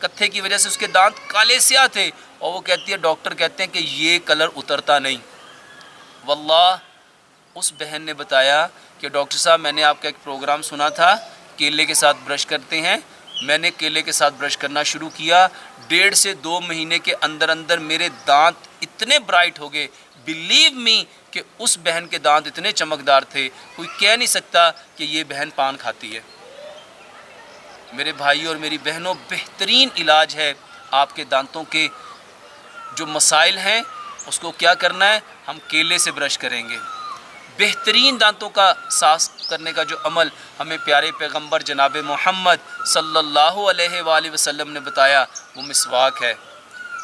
کتھے کی وجہ سے اس کے دانت کالے سیاہ تھے، اور وہ کہتی ہے ڈاکٹر کہتے ہیں کہ یہ کلر اترتا نہیں۔ واللہ اس بہن نے بتایا کہ ڈاکٹر صاحب میں نے آپ کا ایک پروگرام سنا تھا، کیلے کے ساتھ برش کرتے ہیں، میں نے کیلے کے ساتھ برش کرنا شروع کیا، 1.5 سے 2 مہینے کے اندر اندر میرے دانت اتنے برائٹ ہو گئے۔ بلیو می کہ اس بہن کے دانت اتنے چمکدار تھے، کوئی کہہ نہیں سکتا کہ یہ بہن پان کھاتی ہے۔ میرے بھائیوں اور میری بہنوں، بہترین علاج ہے آپ کے دانتوں کے جو مسائل ہیں، اس کو کیا کرنا ہے، ہم کیلے سے برش کریں گے۔ بہترین دانتوں کا صاف کرنے کا جو عمل ہمیں پیارے پیغمبر جناب محمد صلی اللہ علیہ وآلہ وسلم نے بتایا، وہ مسواک ہے۔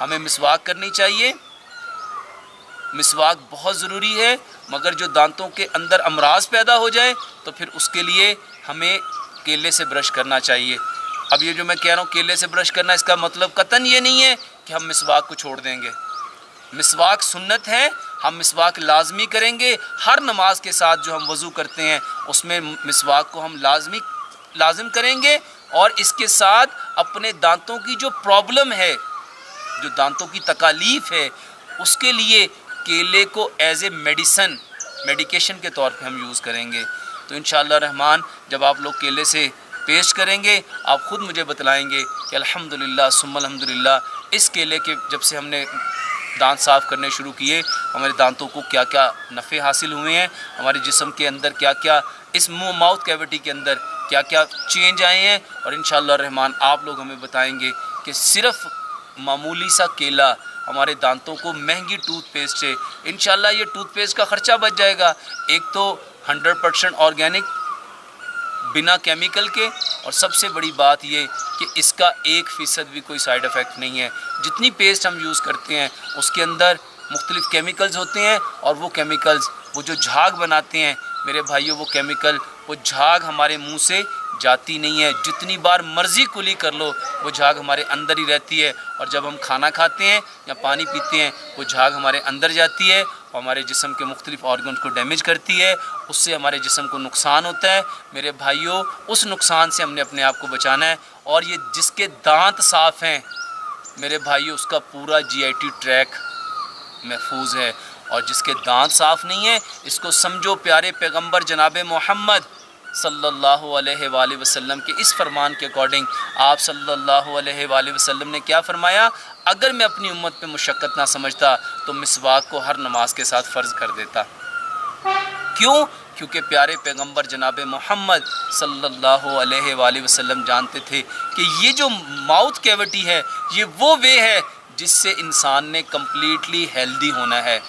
ہمیں مسواک کرنی چاہیے، مسواک بہت ضروری ہے، مگر جو دانتوں کے اندر امراض پیدا ہو جائے تو پھر اس کے لیے ہمیں کیلے سے برش کرنا چاہیے۔ اب یہ جو میں کہہ رہا ہوں کیلے سے برش کرنا، اس کا مطلب قطعاً یہ نہیں ہے کہ ہم مسواک کو چھوڑ دیں گے۔ مسواک سنت ہے، ہم مسواک لازمی کریں گے۔ ہر نماز کے ساتھ جو ہم وضو کرتے ہیں اس میں مسواک کو ہم لازم کریں گے، اور اس کے ساتھ اپنے دانتوں کی جو پرابلم ہے، جو دانتوں کی تکالیف ہے، اس کے لیے کیلے کو ایز اے میڈیکیشن کے طور پہ ہم یوز کریں گے۔ تو انشاءاللہ رحمان جب آپ لوگ کیلے سے پیسٹ کریں گے، آپ خود مجھے بتلائیں گے کہ الحمدللہ ثم الحمدللہ اس کیلے کے جب سے ہم نے دانت صاف کرنے شروع کیے، ہمارے دانتوں کو کیا کیا نفع حاصل ہوئے ہیں، ہمارے جسم کے اندر کیا کیا، اس ماؤتھ کیوٹی کے اندر کیا کیا چینج آئے ہیں، اور انشاءاللہ الرحمن آپ لوگ ہمیں بتائیں گے کہ صرف معمولی سا کیلا ہمارے دانتوں کو مہنگی ٹوتھ پیسٹ ہے، انشاءاللہ یہ ٹوتھ پیسٹ کا خرچہ بچ جائے گا، ایک تو 100% آرگینک بنا کیمیکل کے، اور سب سے بڑی بات یہ کہ اس کا 1% بھی کوئی سائیڈ افیکٹ نہیں ہے۔ جتنی پیسٹ ہم یوز کرتے ہیں اس کے اندر مختلف کیمیکلز ہوتے ہیں، اور وہ کیمیکلز وہ جو جھاگ بناتے ہیں میرے بھائیوں، وہ کیمیکل وہ جھاگ ہمارے منہ سے جاتی نہیں ہے، جتنی بار مرضی کلی کر لو وہ جھاگ ہمارے اندر ہی رہتی ہے، اور جب ہم کھانا کھاتے ہیں یا پانی پیتے ہیں وہ جھاگ ہمارے اندر جاتی ہے اور ہمارے جسم کے مختلف آرگنز کو ڈیمیج کرتی ہے، اس سے ہمارے جسم کو نقصان ہوتا ہے۔ میرے بھائیوں اس نقصان سے ہم نے اپنے آپ کو بچانا ہے، اور یہ جس کے دانت صاف ہیں میرے بھائیوں اس کا پورا GIT ٹریک محفوظ ہے، اور جس کے دانت صاف نہیں ہیں اس کو سمجھو پیارے پیغمبر جناب محمد صلی اللہ علیہ وآلہ وسلم کے اس فرمان کے اکارڈنگ آپ صلی اللہ علیہ وآلہ وسلم نے کیا فرمایا، اگر میں اپنی امت پہ مشقت نہ سمجھتا تو مسواک کو ہر نماز کے ساتھ فرض کر دیتا۔ کیوں؟ کیونکہ پیارے پیغمبر جناب محمد صلی اللہ علیہ وآلہ وسلم جانتے تھے کہ یہ جو ماؤتھ کیوٹی ہے یہ وہ وے ہے جس سے انسان نے کمپلیٹلی ہیلدی ہونا ہے،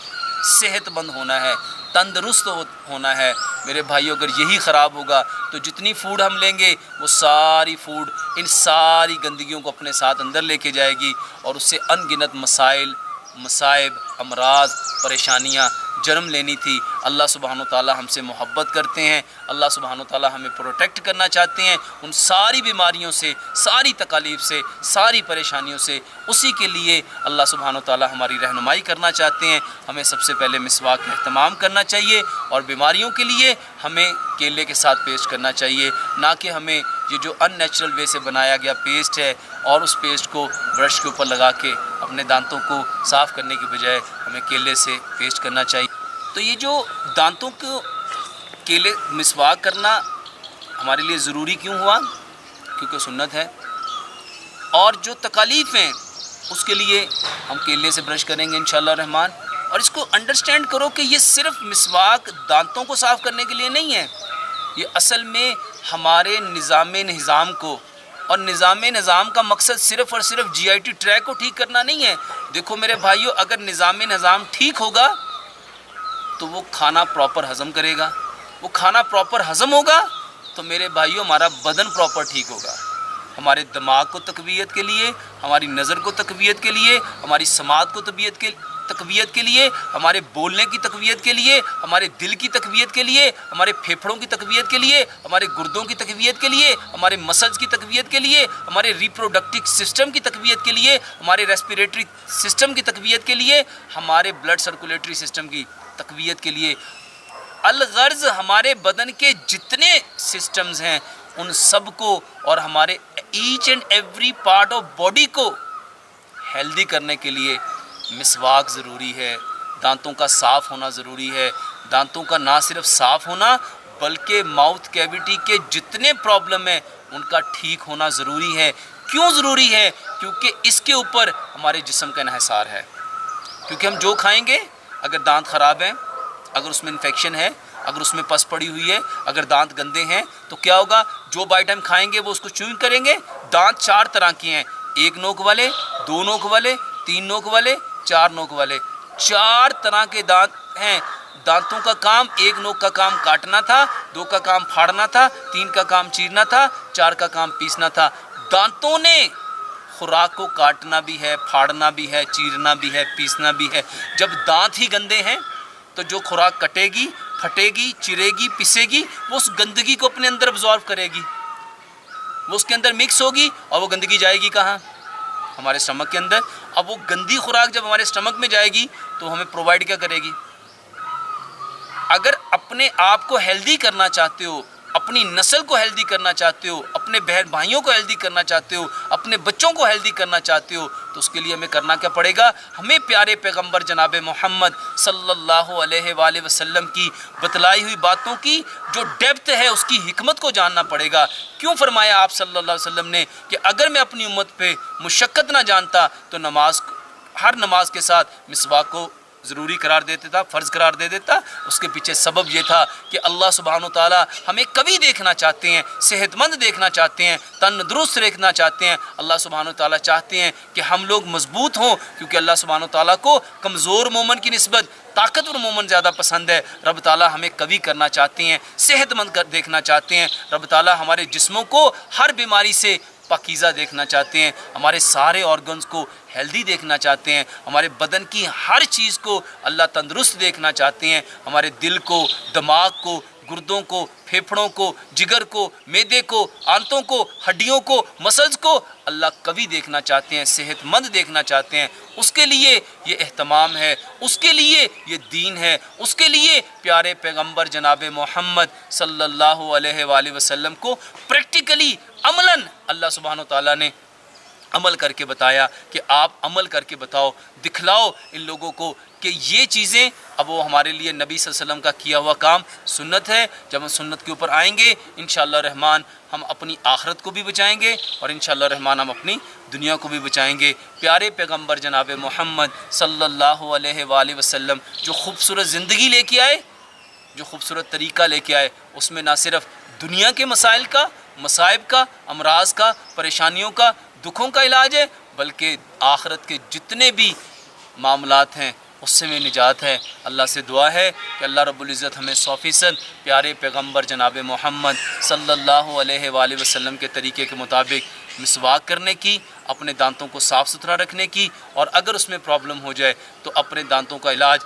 صحت مند ہونا ہے، تندرست ہونا ہے۔ میرے بھائیو اگر یہی خراب ہوگا تو جتنی فوڈ ہم لیں گے وہ ساری فوڈ ان ساری گندگیوں کو اپنے ساتھ اندر لے کے جائے گی، اور اس سے ان گنت مسائل، مصائب، امراض، پریشانیاں جنم لینی تھی۔ اللہ سبحانہ و تعالی ہم سے محبت کرتے ہیں، اللہ سبحانہ و تعالی ہمیں پروٹیکٹ کرنا چاہتے ہیں ان ساری بیماریوں سے، ساری تکالیف سے، ساری پریشانیوں سے، اسی کے لیے اللہ سبحانہ و تعالی ہماری رہنمائی کرنا چاہتے ہیں۔ ہمیں سب سے پہلے مسواک کا اہتمام کرنا چاہیے، اور بیماریوں کے لیے ہمیں کیلے کے ساتھ پیسٹ کرنا چاہیے، نہ کہ ہمیں یہ جو ان نیچرل وے سے بنایا گیا پیسٹ ہے اور اس پیسٹ کو برش کے اوپر لگا کے اپنے دانتوں کو صاف کرنے کی بجائے ہمیں کیلے سے پیسٹ کرنا چاہیے۔ تو یہ جو دانتوں کو کیلے مسواک کرنا ہمارے لیے ضروری کیوں ہوا؟ کیونکہ سنت ہے، اور جو تکالیف ہیں اس کے لیے ہم کیلے سے برش کریں گے انشاءاللہ الرحمن۔ اور اس کو انڈرسٹینڈ کرو کہ یہ صرف مسواک دانتوں کو صاف کرنے کے لیے نہیں ہے، یہ اصل میں ہمارے نظام کو، اور نظام کا مقصد صرف اور صرف GIT ٹریک کو ٹھیک کرنا نہیں ہے۔ دیکھو میرے بھائیو، اگر نظام ٹھیک ہوگا تو وہ کھانا پراپر ہضم کرے گا، وہ کھانا پراپر ہضم ہوگا تو میرے بھائیو ہمارا بدن پراپر ٹھیک ہوگا، ہمارے دماغ کو تقویت کے لیے، ہماری نظر کو تقویت کے لیے، ہماری سماعت کو تقویت کے لیے، ہمارے بولنے کی تقویت کے لیے، ہمارے دل کی تقویت کے لیے، ہمارے پھیپھڑوں کی تقویت کے لیے، ہمارے گردوں کی تقویت کے لیے، ہمارے مسلز کی تقویت کے لیے، ہمارے ریپروڈکٹیو سسٹم کی تقویت کے لیے، ہمارے ریسپیریٹری سسٹم کی تقویت کے لیے، ہمارے بلڈ سرکولیٹری سسٹم کی تقویت کے لیے، الغرض ہمارے بدن کے جتنے سسٹمز ہیں ان سب کو، اور ہمارے each and every part of body کو ہیلدی کرنے کے لیے مسواک ضروری ہے، دانتوں کا صاف ہونا ضروری ہے۔ دانتوں کا نہ صرف صاف ہونا بلکہ ماؤتھ کیویٹی کے جتنے پرابلم ہیں ان کا ٹھیک ہونا ضروری ہے۔ کیوں ضروری ہے؟ کیونکہ اس کے اوپر ہمارے جسم کا انحصار ہے۔ کیونکہ ہم جو کھائیں گے، اگر دانت خراب ہیں، اگر اس میں انفیکشن ہے، اگر اس میں پس پڑی ہوئی ہے، اگر دانت گندے ہیں تو کیا ہوگا؟ جو بائٹ ہم کھائیں گے وہ اس کو چیوئنگ کریں گے۔ دانت 4 طرح کے ہیں، 1 نوک والے، 2 نوک والے، 3 نوک والے، 4 نوک والے، 4 طرح کے دانت ہیں۔ دانتوں کا کام 1 نوک کا کام کاٹنا تھا، 2 کا کام پھاڑنا تھا، 3 کا کام چیرنا تھا، 4 کا کام پیسنا تھا۔ دانتوں نے خوراک کو کاٹنا بھی ہے، پھاڑنا بھی ہے، چیرنا بھی ہے، پیسنا بھی ہے۔ جب دانت ہی گندے ہیں تو جو خوراک کٹے گی، پھٹے گی، چرے گی، پسے گی، وہ اس گندگی کو اپنے اندر ابزارو کرے گی، وہ اس کے اندر مکس ہوگی، اور وہ گندگی جائے گی کہاں؟ ہمارے اسٹمک کے اندر۔ اب وہ گندی خوراک جب ہمارے اسٹمک میں جائے گی تو ہمیں پرووائڈ کیا کرے گی؟ اگر اپنے آپ کو ہیلدی کرنا چاہتے ہو، اپنی نسل کو ہیلدی کرنا چاہتے ہو، اپنے بہن بھائیوں کو ہیلدی کرنا چاہتے ہو، اپنے بچوں کو ہیلدی کرنا چاہتے ہو، تو اس کے لیے ہمیں کرنا کیا پڑے گا؟ ہمیں پیارے پیغمبر جناب محمد صلی اللہ علیہ وآلہ وسلم کی بتلائی ہوئی باتوں کی جو ڈیپتھ ہے اس کی حکمت کو جاننا پڑے گا۔ کیوں فرمایا آپ صلی اللہ علیہ وسلم نے کہ اگر میں اپنی امت پہ مشقت نہ جانتا تو ہر نماز کے ساتھ مسواک کو ضروری قرار دیتا تھا، فرض قرار دے دیتا۔ اس کے پیچھے سبب یہ تھا کہ اللہ سبحانہ وتعالیٰ ہمیں کبھی دیکھنا چاہتے ہیں، صحت مند دیکھنا چاہتے ہیں، تندرست دیکھنا چاہتے ہیں۔ اللہ سبحانہ وتعالیٰ چاہتے ہیں کہ ہم لوگ مضبوط ہوں، کیونکہ اللہ سبحانہ وتعالیٰ کو کمزور مومن کی نسبت طاقتور مومن زیادہ پسند ہے۔ رب تعالیٰ ہمیں قوی کرنا چاہتے ہیں، صحت مند دیکھنا چاہتے ہیں۔ رب تعالیٰ ہمارے جسموں کو ہر بیماری سے پاکیزہ دیکھنا چاہتے ہیں، ہمارے سارے آرگنز کو ہیلدی دیکھنا چاہتے ہیں، ہمارے بدن کی ہر چیز کو اللہ تندرست دیکھنا چاہتے ہیں، ہمارے دل کو، دماغ کو، گردوں کو، پھیپھڑوں کو، جگر کو، معدے کو، آنتوں کو، ہڈیوں کو، مسلز کو اللہ قوی دیکھنا چاہتے ہیں، صحت مند دیکھنا چاہتے ہیں۔ اس کے لیے یہ اہتمام ہے، اس کے لیے یہ دین ہے، اس کے لیے پیارے پیغمبر جناب محمد صلی اللہ علیہ وآلہ وسلم کو پریکٹیکلی عملاً اللہ سبحانہ وتعالیٰ نے عمل کر کے بتایا کہ آپ عمل کر کے بتاؤ، دکھلاؤ ان لوگوں کو کہ یہ چیزیں اب وہ ہمارے لیے نبی صلی اللہ علیہ وسلم کا کیا ہوا کام سنت ہے۔ جب ہم سنت کے اوپر آئیں گے انشاءاللہ الرحمن ہم اپنی آخرت کو بھی بچائیں گے، اور انشاءاللہ الرحمن ہم اپنی دنیا کو بھی بچائیں گے۔ پیارے پیغمبر جناب محمد صلی اللہ علیہ وآلہ وسلم جو خوبصورت زندگی لے کے آئے، جو خوبصورت طریقہ لے کے آئے، اس میں نہ صرف دنیا کے مسائل کا، مصائب کا، امراض کا، پریشانیوں کا، دکھوں کا علاج ہے، بلکہ آخرت کے جتنے بھی معاملات ہیں اس سے میں نجات ہے۔ اللہ سے دعا ہے کہ اللہ رب العزت ہمیں 100% پیارے پیغمبر جناب محمد صلی اللہ علیہ وآلہ وسلم کے طریقے کے مطابق مسواک کرنے کی، اپنے دانتوں کو صاف ستھرا رکھنے کی، اور اگر اس میں پرابلم ہو جائے تو اپنے دانتوں کا علاج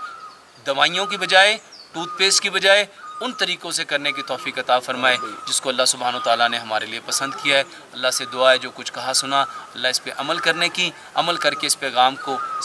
دوائیوں کی بجائے، ٹوتھ پیسٹ کی بجائے ان طریقوں سے کرنے کی توفیق عطا فرمائے جس کو اللہ سبحانہ وتعالیٰ نے ہمارے لیے پسند کیا ہے۔ اللہ سے دعا ہے جو کچھ کہا سنا اللہ اس پہ عمل کرنے کی، عمل کر کے اس پیغام کو